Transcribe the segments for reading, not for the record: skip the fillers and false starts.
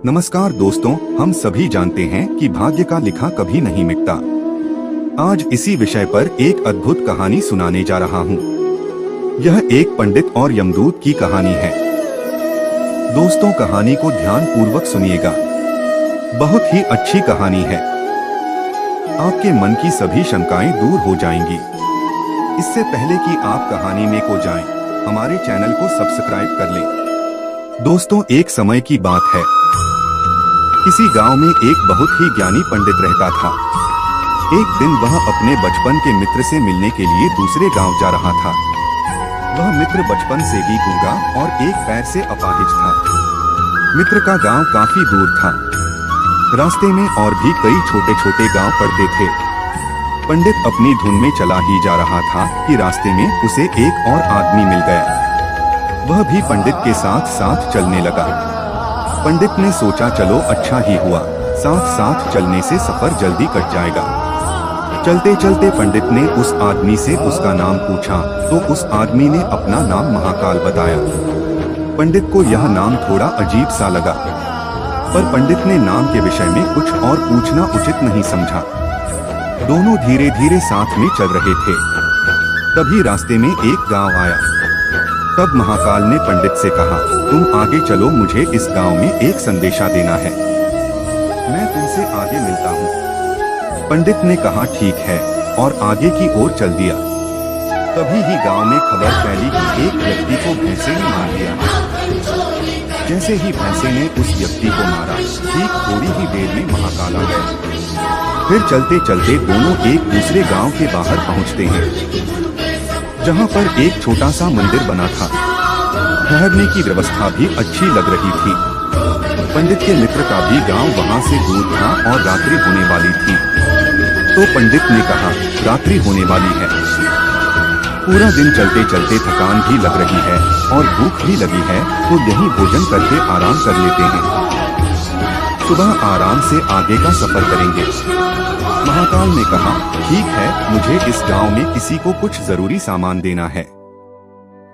नमस्कार दोस्तों, हम सभी जानते हैं कि भाग्य का लिखा कभी नहीं मिटता। आज इसी विषय पर एक अद्भुत कहानी सुनाने जा रहा हूँ। यह एक पंडित और यमदूत की कहानी है। दोस्तों, कहानी को ध्यान पूर्वक सुनिएगा। बहुत ही अच्छी कहानी है। आपके मन की सभी शंकाएं दूर हो जाएंगी। इससे पहले कि आप कहानी में को जाएं, हमारे चैनल को सब्सक्राइब कर लें। दोस्तों, एक समय की बात है। किसी गांव में एक बहुत ही ज्ञानी पंडित रहता था। एक दिन वह अपने बचपन के मित्र से मिलने के लिए दूसरे गांव जा रहा था। वह मित्र बचपन से ही गूंगा और एक पैर से अपाहिज था। मित्र का गांव काफी दूर था। रास्ते में और भी कई छोटे छोटे गांव पड़ते थे। पंडित अपनी धुन में चला ही जा रहा था कि रास्ते में उसे एक और आदमी मिल गया। वह भी पंडित के साथ साथ चलने लगा। पंडित ने सोचा, चलो अच्छा ही हुआ, साथ साथ चलने से सफर जल्दी कट जाएगा। चलते चलते पंडित ने उस आदमी से उसका नाम पूछा तो उस आदमी ने अपना नाम महाकाल बताया। पंडित को यह नाम थोड़ा अजीब सा लगा, पर पंडित ने नाम के विषय में कुछ और पूछना उचित नहीं समझा। दोनों धीरे धीरे साथ में चल रहे थे। तभी रास्ते में एक गांव आया। तब महाकाल ने पंडित से कहा, तुम आगे चलो, मुझे इस गांव में एक संदेशा देना है। मैं तुमसे आगे मिलता हूँ। पंडित ने कहा, ठीक है, और आगे की ओर चल दिया। तभी ही गांव में खबर फैली कि एक व्यक्ति को भैंसे ने मार दिया। जैसे ही भैंसे ने उस व्यक्ति को मारा, ठीक थोड़ी ही देर में महाकाल आ गए। फिर चलते चलते दोनों एक दूसरे गांव के बाहर पहुंचते हैं, जहां पर एक छोटा सा मंदिर बना था। ठहरने की व्यवस्था भी अच्छी लग रही थी। पंडित के मित्र का भी गांव वहां से दूर था और रात्रि होने वाली थी। तो पंडित ने कहा, रात्रि होने वाली है, पूरा दिन चलते चलते थकान भी लग रही है और भूख भी लगी है, तो यहीं भोजन करके आराम कर लेते हैं। सुबह आराम से आगे का सफर करेंगे। महाकाल ने कहा, ठीक है, मुझे इस गांव में किसी को कुछ जरूरी सामान देना है।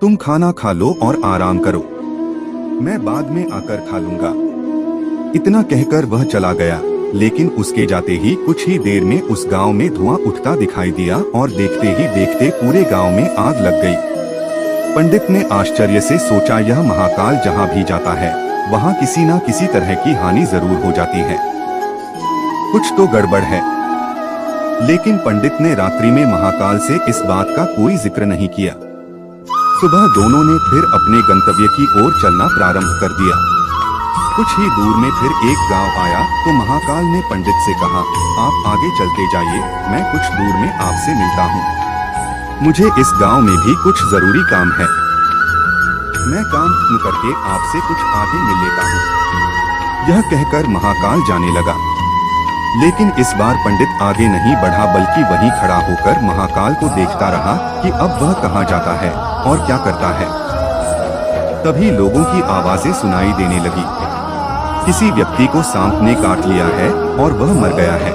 तुम खाना खा लो और आराम करो, मैं बाद में आकर खा लूंगा। इतना कहकर वह चला गया, लेकिन उसके जाते ही कुछ ही देर में उस गांव में धुआं उठता दिखाई दिया और देखते ही देखते पूरे गांव में आग लग गई। पंडित ने आश्चर्य से सोचा, यह महाकाल जहां भी जाता है वहां किसी न किसी तरह की हानि जरूर हो जाती है, कुछ तो गड़बड़ है। लेकिन पंडित ने रात्रि में महाकाल से इस बात का कोई जिक्र नहीं किया। सुबह दोनों ने फिर अपने गंतव्य की ओर चलना प्रारंभ कर दिया। कुछ ही दूर में फिर एक गांव आया तो महाकाल ने पंडित से कहा, आप आगे चलते जाइए, मैं कुछ दूर में आपसे मिलता हूँ। मुझे इस गांव में भी कुछ जरूरी काम है। मैं काम खत्म करके आपसे कुछ आगे मिल लेता हूँ। यह कहकर महाकाल जाने लगा। लेकिन इस बार पंडित आगे नहीं बढ़ा, बल्कि वहीं खड़ा होकर महाकाल को देखता रहा कि अब वह कहाँ जाता है और क्या करता है। तभी लोगों की आवाजें सुनाई देने लगी। किसी व्यक्ति को सांप ने काट लिया है और वह मर गया है।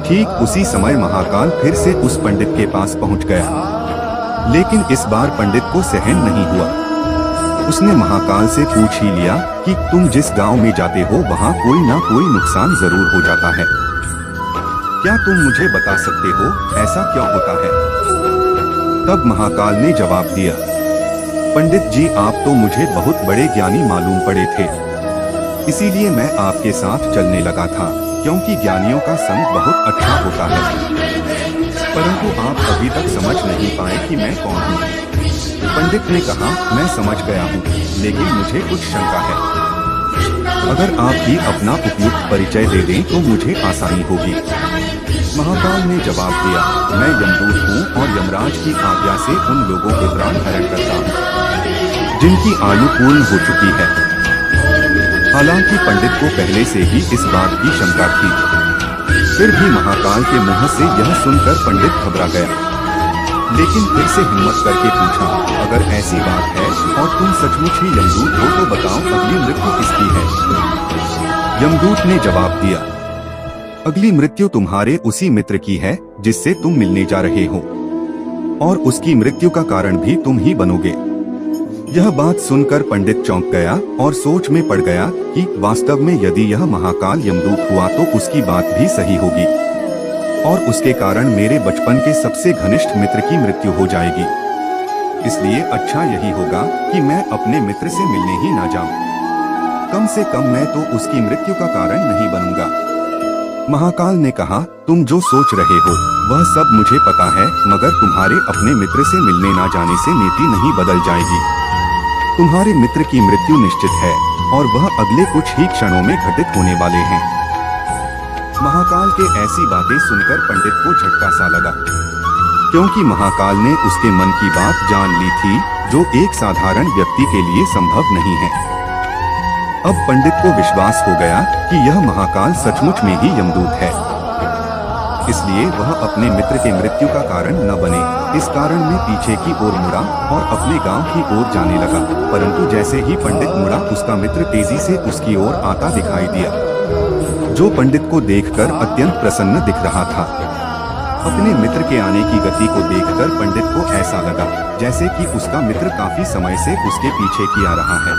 ठीक उसी समय महाकाल फिर से उस पंडित के पास पहुंच गया। लेकिन इस बार पंडित को सहन नहीं हुआ। उसने महाकाल से पूछ ही लिया कि तुम जिस गांव में जाते हो वहां कोई ना कोई नुकसान जरूर हो जाता है। क्या तुम मुझे बता सकते हो ऐसा क्यों होता है? तब महाकाल ने जवाब दिया, पंडित जी, आप तो मुझे बहुत बड़े ज्ञानी मालूम पड़े थे, इसीलिए मैं आपके साथ चलने लगा था, क्योंकि ज्ञानियों का संग बहुत अच्छा होता है। परंतु आप अभी तक समझ नहीं पाए कि मैं कौन हूँ। पंडित ने कहा, मैं समझ गया हूँ, लेकिन मुझे कुछ शंका है। अगर आप ही अपना उपयुक्त परिचय दे दें तो मुझे आसानी होगी। महाकाल ने जवाब दिया, मैं यमदूत हूँ और यमराज की आज्ञा से उन लोगों के प्राण हरण करता हूँ जिनकी आयु पूर्ण हो चुकी है। हालांकि पंडित को पहले से ही इस बात की शंका थी, फिर भी महाकाल के मुंह से यह सुनकर पंडित घबरा गया। लेकिन फिर से हिम्मत करके पूछा, अगर ऐसी बात है और तुम सचमुच ही यमदूत हो तो बताओ, अगली मृत्यु किसकी है? यमदूत ने जवाब दिया, अगली मृत्यु तुम्हारे उसी मित्र की है जिससे तुम मिलने जा रहे हो, और उसकी मृत्यु का कारण भी तुम ही बनोगे। यह बात सुनकर पंडित चौंक गया और सोच में पड़ गया कि वास्तव में यदि यह महाकाल यमदूत हुआ तो उसकी बात भी सही होगी और उसके कारण मेरे बचपन के सबसे घनिष्ठ मित्र की मृत्यु हो जाएगी। इसलिए अच्छा यही होगा कि मैं अपने मित्र से मिलने ही ना जाऊं। कम से कम मैं तो उसकी मृत्यु का कारण नहीं बनूंगा। महाकाल ने कहा, तुम जो सोच रहे हो वह सब मुझे पता है, मगर तुम्हारे अपने मित्र से मिलने ना जाने से नीति नहीं बदल जाएगी। तुम्हारे मित्र की मृत्यु निश्चित है और वह अगले कुछ ही क्षणों में घटित होने वाले हैं। महाकाल के ऐसी बातें सुनकर पंडित को झटका सा लगा, क्योंकि महाकाल ने उसके मन की बात जान ली थी, जो एक साधारण व्यक्ति के लिए संभव नहीं है। अब पंडित को विश्वास हो गया कि यह महाकाल सचमुच में ही यमदूत है, इसलिए वह अपने मित्र के मृत्यु का कारण न बने, इस कारण में पीछे की ओर मुड़ा और अपने गांव की ओर जाने लगा। परंतु जैसे ही पंडित मुड़ा, उसका मित्र तेजी से उसकी ओर आता दिखाई दिया, जो पंडित को देखकर अत्यंत प्रसन्न दिख रहा था। अपने मित्र के आने की गति को देखकर पंडित को ऐसा लगा जैसे कि उसका मित्र काफी समय से उसके पीछे किया रहा है,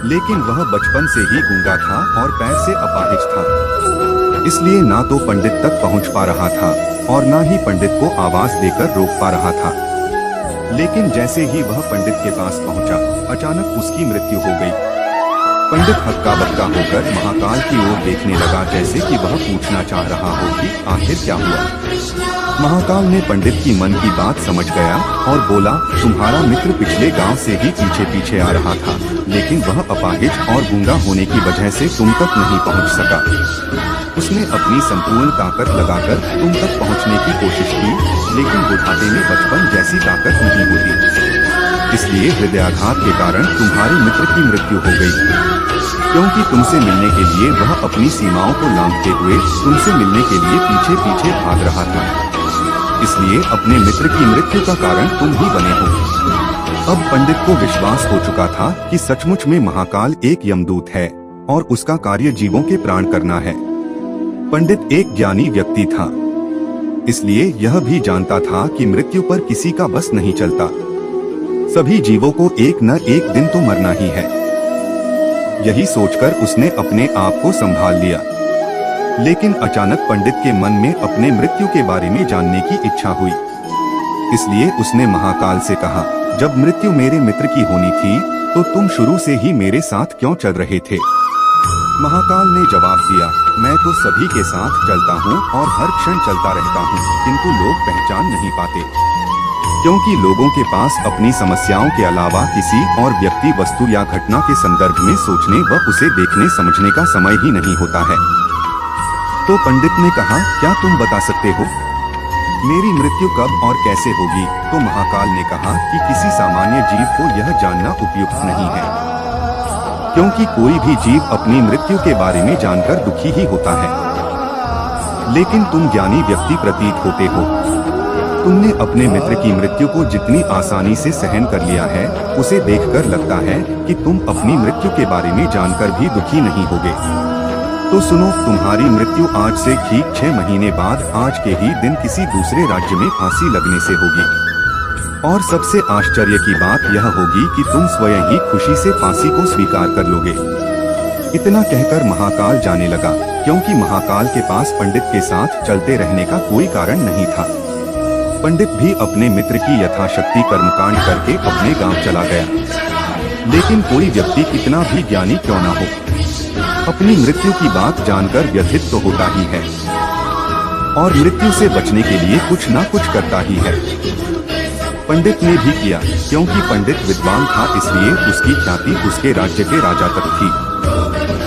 लेकिन वह बचपन से ही गूंगा था और पैर से अपाहिज था, इसलिए ना तो पंडित तक पहुंच पा रहा था और ना ही पंडित को आवाज देकर रोक पा रहा था। लेकिन जैसे ही वह पंडित के पास पहुंचा, अचानक उसकी मृत्यु हो गई। पंडित हक्का बक्का होकर महाकाल की ओर देखने लगा, जैसे कि वह पूछना चाह रहा हो कि आखिर क्या हुआ। महाकाल ने पंडित की मन की बात समझ गया और बोला, तुम्हारा मित्र पिछले गांव से ही पीछे पीछे आ रहा था, लेकिन वह अपाहिज और गूंगा होने की वजह से तुम तक नहीं पहुंच सका। उसने अपनी संपूर्ण ताकत लगाकर तुम तक पहुंचने की कोशिश की, लेकिन बुढ़ापे में बचपन जैसी ताकत नहीं होती, इसलिए हृदयाघात के कारण तुम्हारे मित्र की मृत्यु हो गई। क्योंकि तुमसे मिलने के लिए वह अपनी सीमाओं को लांघते हुए तुमसे मिलने के लिए पीछे पीछे भाग रहा था, इसलिए अपने मित्र की मृत्यु का कारण तुम ही बने हो। अब पंडित को विश्वास हो चुका था कि सचमुच में महाकाल एक यमदूत है और उसका कार्य जीवों के प्राण करना है। पंडित एक ज्ञानी व्यक्ति था, इसलिए यह भी जानता था कि मृत्यु पर किसी का बस नहीं चलता। सभी जीवों को एक न एक दिन तो मरना ही है। यही सोचकर उसने अपने आप को संभाल लिया। लेकिन अचानक पंडित के मन में अपने मृत्यु के बारे में जानने की इच्छा हुई, इसलिए उसने महाकाल से कहा, जब मृत्यु मेरे मित्र की होनी थी तो तुम शुरू से ही मेरे साथ क्यों चल रहे थे? महाकाल ने जवाब दिया, मैं तो सभी के साथ चलता हूँ और हर क्षण चलता रहता हूँ, किंतु लोग पहचान नहीं पाते, क्योंकि लोगों के पास अपनी समस्याओं के अलावा किसी और व्यक्ति, वस्तु या घटना के संदर्भ में सोचने व उसे देखने समझने का समय ही नहीं होता है। तो पंडित ने कहा, क्या तुम बता सकते हो मेरी मृत्यु कब और कैसे होगी? तो महाकाल ने कहा कि किसी सामान्य जीव को यह जानना उपयुक्त नहीं है, क्योंकि कोई भी जीव अपनी मृत्यु के बारे में जानकर दुखी ही होता है। लेकिन तुम ज्ञानी व्यक्ति प्रतीत होते हो। तुमने अपने मित्र की मृत्यु को जितनी आसानी से सहन कर लिया है, उसे देखकर लगता है कि तुम अपनी मृत्यु के बारे में जानकर भी दुखी नहीं होगे। तो सुनो, तुम्हारी मृत्यु आज से ठीक 6 महीने बाद आज के ही दिन किसी दूसरे राज्य में फांसी लगने से होगी। और सबसे आश्चर्य की बात यह होगी कि तुम स्वयं ही खुशी से फांसी को स्वीकार कर लोगे। इतना कहकर महाकाल जाने लगा, क्योंकि महाकाल के पास पंडित के साथ चलते रहने का कोई कारण नहीं था। पंडित भी अपने मित्र की यथाशक्ति कर्मकांड करके अपने गांव चला गया। लेकिन कोई व्यक्ति कितना भी ज्ञानी क्यों ना हो, अपनी मृत्यु की बात जानकर व्यथित तो होता ही है और मृत्यु से बचने के लिए कुछ ना कुछ करता ही है। पंडित ने भी किया, क्योंकि पंडित विद्वान था, इसलिए उसकी ख्याति उसके राज्य के राजा तक थी।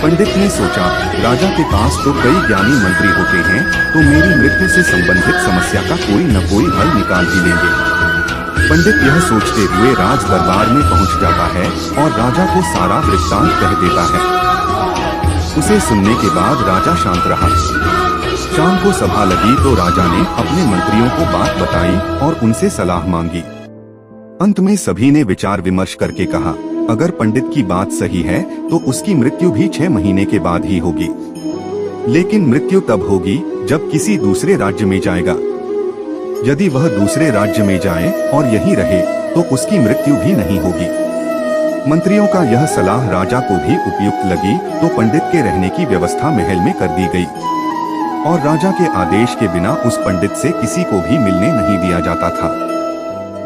पंडित ने सोचा, राजा के पास तो कई ज्ञानी मंत्री होते हैं, तो मेरी मृत्यु से संबंधित समस्या का कोई न कोई हल निकाल ही लेंगे। पंडित यह सोचते हुए राज दरबार में पहुंच जाता है और राजा को सारा वृत्तांत कह देता है। उसे सुनने के बाद राजा शांत रहा। शाम को सभा लगी तो राजा ने अपने मंत्रियों को बात बताई और उनसे सलाह मांगी। अंत में सभी ने विचार विमर्श करके कहा, अगर पंडित की बात सही है तो उसकी मृत्यु भी 6 महीने के बाद ही होगी। लेकिन मृत्यु तब होगी जब किसी दूसरे राज्य में जाएगा। यदि वह दूसरे राज्य में जाए और यहीं रहे तो उसकी मृत्यु भी नहीं होगी। मंत्रियों का यह सलाह राजा को भी उपयुक्त लगी, तो पंडित के रहने की व्यवस्था महल में कर दी गई और राजा के आदेश के बिना उस पंडित से किसी को भी मिलने नहीं दिया जाता था।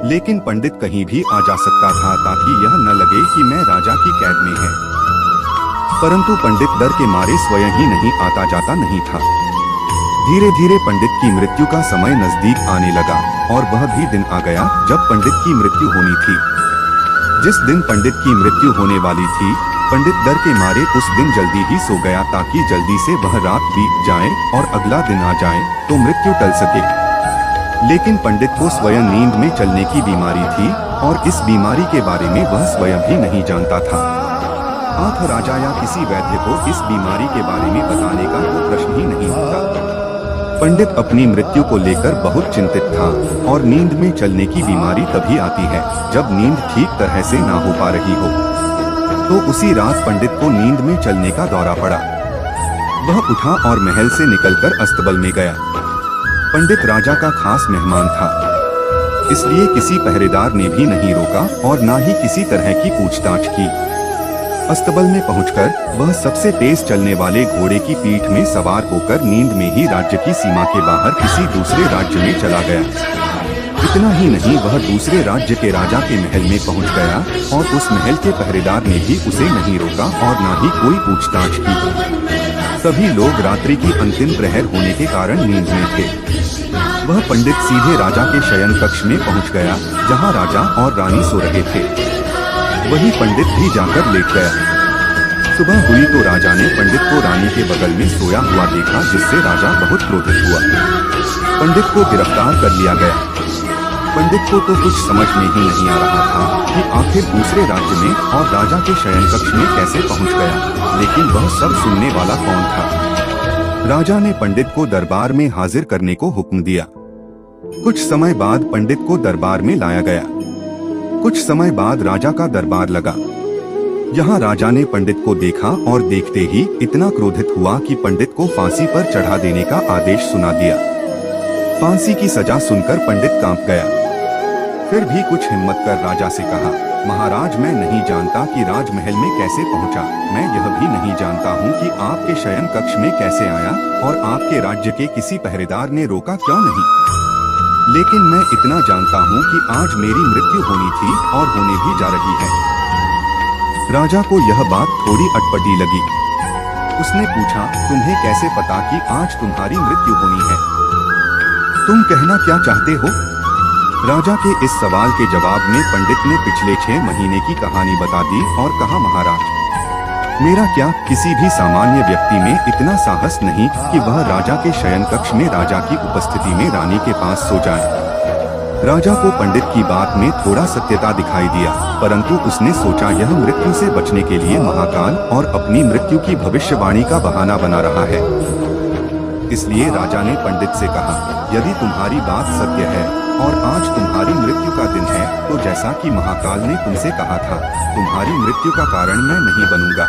लेकिन पंडित कहीं भी आ जा सकता था ताकि यह न लगे कि मैं राजा की कैद में है। परंतु पंडित डर के मारे स्वयं ही नहीं आता जाता नहीं था। धीरे धीरे पंडित की मृत्यु का समय नजदीक आने लगा और वह भी दिन आ गया जब पंडित की मृत्यु होनी थी। जिस दिन पंडित की मृत्यु होने वाली थी, पंडित डर के मारे उस दिन जल्दी ही सो गया ताकि जल्दी से वह रात बीत जाए और अगला दिन आ जाए तो मृत्यु टल सके। लेकिन पंडित को स्वयं नींद में चलने की बीमारी थी और इस बीमारी के बारे में वह स्वयं भी नहीं जानता था। आठ राजा या किसी वैद्य को इस बीमारी के बारे में बताने का कोई प्रश्न ही नहीं होता। पंडित अपनी मृत्यु को लेकर बहुत चिंतित था और नींद में चलने की बीमारी तभी आती है जब नींद ठीक तरह से ना हो पा रही हो। तो उसी रात पंडित को नींद में चलने का दौरा पड़ा। वह उठा और महल से निकलकर अस्तबल में गया। पंडित राजा का खास मेहमान था, इसलिए किसी पहरेदार ने भी नहीं रोका और ना ही किसी तरह की पूछताछ की। अस्तबल में पहुंचकर वह सबसे तेज चलने वाले घोड़े की पीठ में सवार होकर नींद में ही राज्य की सीमा के बाहर किसी दूसरे राज्य में चला गया। इतना ही नहीं, वह दूसरे राज्य के राजा के महल में पहुंच गया और उस महल के पहरेदार ने भी उसे नहीं रोका और न ही कोई पूछताछ की। सभी लोग रात्रि की अंतिम प्रहर होने के कारण नींद में थे। वह पंडित सीधे राजा के शयन कक्ष में पहुंच गया जहां राजा और रानी सो रहे थे। वही पंडित भी जाकर लेट गया। सुबह हुई तो राजा ने पंडित को रानी के बगल में सोया हुआ देखा, जिससे राजा बहुत क्रोधित हुआ। पंडित को गिरफ्तार कर लिया गया। पंडित को तो कुछ समझ में ही नहीं आ रहा था कि आखिर दूसरे राज्य में और राजा के शयन कक्ष में कैसे पहुंच गया, लेकिन वह सब सुनने वाला कौन था। राजा ने पंडित को दरबार में हाजिर करने को हुक्म दिया। कुछ समय बाद पंडित को दरबार में लाया गया। कुछ समय बाद राजा का दरबार लगा। यहाँ राजा ने पंडित को देखा और देखते ही इतना क्रोधित हुआ कि पंडित को फांसी पर चढ़ा देने का आदेश सुना दिया। फांसी की सजा सुनकर पंडित कांप गया। फिर भी कुछ हिम्मत कर राजा से कहा, महाराज, मैं नहीं जानता कि राजमहल में कैसे पहुंचा। मैं यह भी नहीं जानता हूं कि आपके शयन कक्ष में कैसे आया और आपके राज्य के किसी पहरेदार ने रोका क्यों नहीं। लेकिन मैं इतना जानता हूँ कि आज मेरी मृत्यु होनी थी और होने भी जा रही है। राजा को यह बात थोड़ी अटपटी लगी। उसने पूछा, तुम्हें कैसे पता कि आज तुम्हारी मृत्यु होनी है? तुम कहना क्या चाहते हो? राजा के इस सवाल के जवाब में पंडित ने पिछले 6 महीने की कहानी बता दी और कहा, महाराज, मेरा क्या, किसी भी सामान्य व्यक्ति में इतना साहस नहीं कि वह राजा के शयन कक्ष में राजा की उपस्थिति में रानी के पास सो जाए। राजा को पंडित की बात में थोड़ा सत्यता दिखाई दिया, परंतु उसने सोचा यह मृत्यु से बचने के लिए महाकाल और अपनी मृत्यु की भविष्यवाणी का बहाना बना रहा है। इसलिए राजा ने पंडित से कहा, यदि तुम्हारी बात सत्य है और आज तुम्हारी मृत्यु का दिन है, तो जैसा कि महाकाल ने तुमसे कहा था, तुम्हारी मृत्यु का कारण मैं नहीं बनूंगा।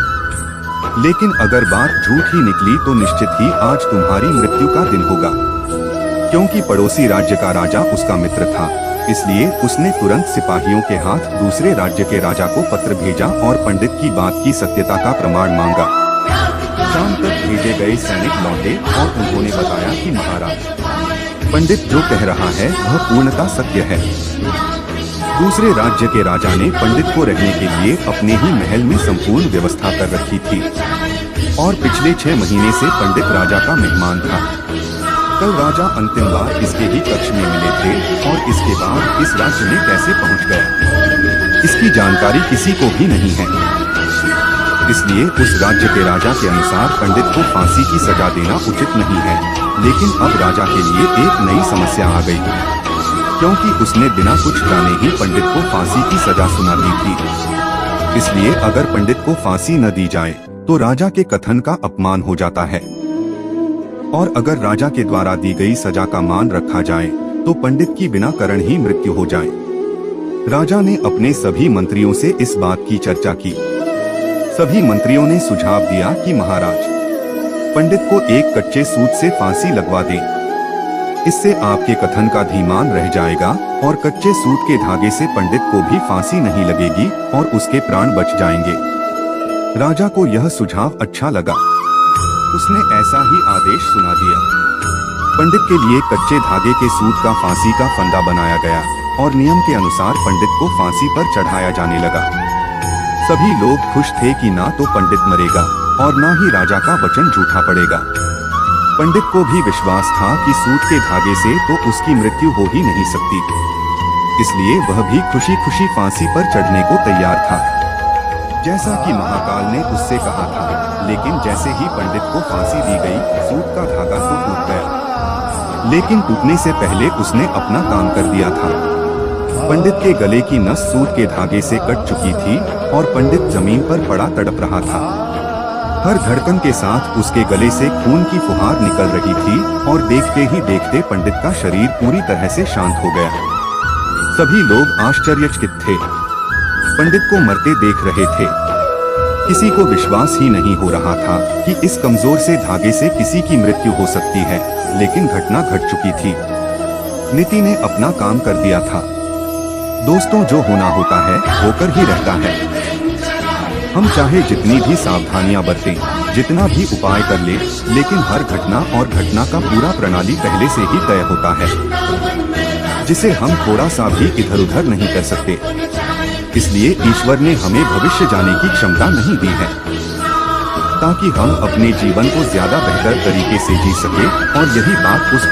लेकिन अगर बात झूठ ही निकली तो निश्चित ही आज तुम्हारी मृत्यु का दिन होगा। क्योंकि पड़ोसी राज्य का राजा उसका मित्र था, इसलिए उसने तुरंत सिपाहियों के हाथ दूसरे राज्य के राजा को पत्र भेजा और पंडित की बात की सत्यता का प्रमाण मांगा। शाम तक भेजे गए सैनिक लौटे और उन्होंने बताया कि महाराज, पंडित जो कह रहा है वह पूर्णतः सत्य है। दूसरे राज्य के राजा ने पंडित को रहने के लिए अपने ही महल में संपूर्ण व्यवस्था कर रखी थी और पिछले 6 महीने से पंडित राजा का मेहमान था। कल राजा अंतिम बार इसके ही कक्ष में मिले थे और इसके बाद इस राज्य में कैसे पहुंच गया, इसकी जानकारी किसी को भी नहीं है। इसलिए उस राज्य के राजा के अनुसार पंडित को फांसी की सजा देना उचित नहीं है। लेकिन अब राजा के लिए एक नई समस्या आ गई, क्योंकि उसने बिना कुछ जाने ही पंडित को फांसी की सजा सुना दी थी। इसलिए अगर पंडित को फांसी न दी जाए तो राजा के कथन का अपमान हो जाता है, और अगर राजा के द्वारा दी गई सजा का मान रखा जाए तो पंडित की बिना कारण ही मृत्यु हो जाए। राजा ने अपने सभी मंत्रियों से इस बात की चर्चा की। सभी मंत्रियों ने सुझाव दिया कि महाराज, पंडित को एक कच्चे सूत से फांसी लगवा दें। इससे आपके कथन का धीमान रह जाएगा और कच्चे सूत के धागे से पंडित को भी फांसी नहीं लगेगी और उसके प्राण बच जाएंगे। राजा को यह सुझाव अच्छा लगा। उसने ऐसा ही आदेश सुना दिया। पंडित के लिए कच्चे धागे के सूत का फांसी का फंदा बनाया गया और नियम के अनुसार पंडित को फांसी पर चढ़ाया जाने लगा। सभी लोग खुश थे कि ना तो पंडित मरेगा और ना ही राजा का वचन झूठा पड़ेगा। पंडित को भी विश्वास था कि सूत के धागे से तो उसकी मृत्यु हो ही नहीं सकती, इसलिए वह भी खुशी खुशी फांसी पर चढ़ने को तैयार था, जैसा कि महाकाल ने उससे कहा था। लेकिन जैसे ही पंडित को फांसी दी गई, सूत का धागा तो टूट गया, लेकिन टूटने से पहले उसने अपना काम कर दिया था। पंडित के गले की नस सूत के धागे से कट चुकी थी और पंडित जमीन पर पड़ा तड़प रहा था। हर धड़कन के साथ उसके गले से खून की फुहार निकल रही थी और देखते ही देखते पंडित का शरीर पूरी तरह से शांत हो गया। सभी लोग आश्चर्यचकित थे, पंडित को मरते देख रहे थे। किसी को विश्वास ही नहीं हो रहा था कि इस कमजोर से धागे से किसी की मृत्यु हो सकती है, लेकिन घटना घट चुकी थी। नीति ने अपना काम कर दिया था। दोस्तों, जो होना होता है होकर ही रहता है। हम चाहे जितनी भी सावधानियां बरतें, जितना भी उपाय कर ले, लेकिन हर घटना और घटना का पूरा प्रणाली पहले से ही तय होता है, जिसे हम थोड़ा सा भी इधर उधर नहीं कर सकते। इसलिए ईश्वर ने हमें भविष्य जाने की क्षमता नहीं दी है, ताकि हम अपने जीवन को ज्यादा बेहतर तरीके से जी सके। और यही बात उस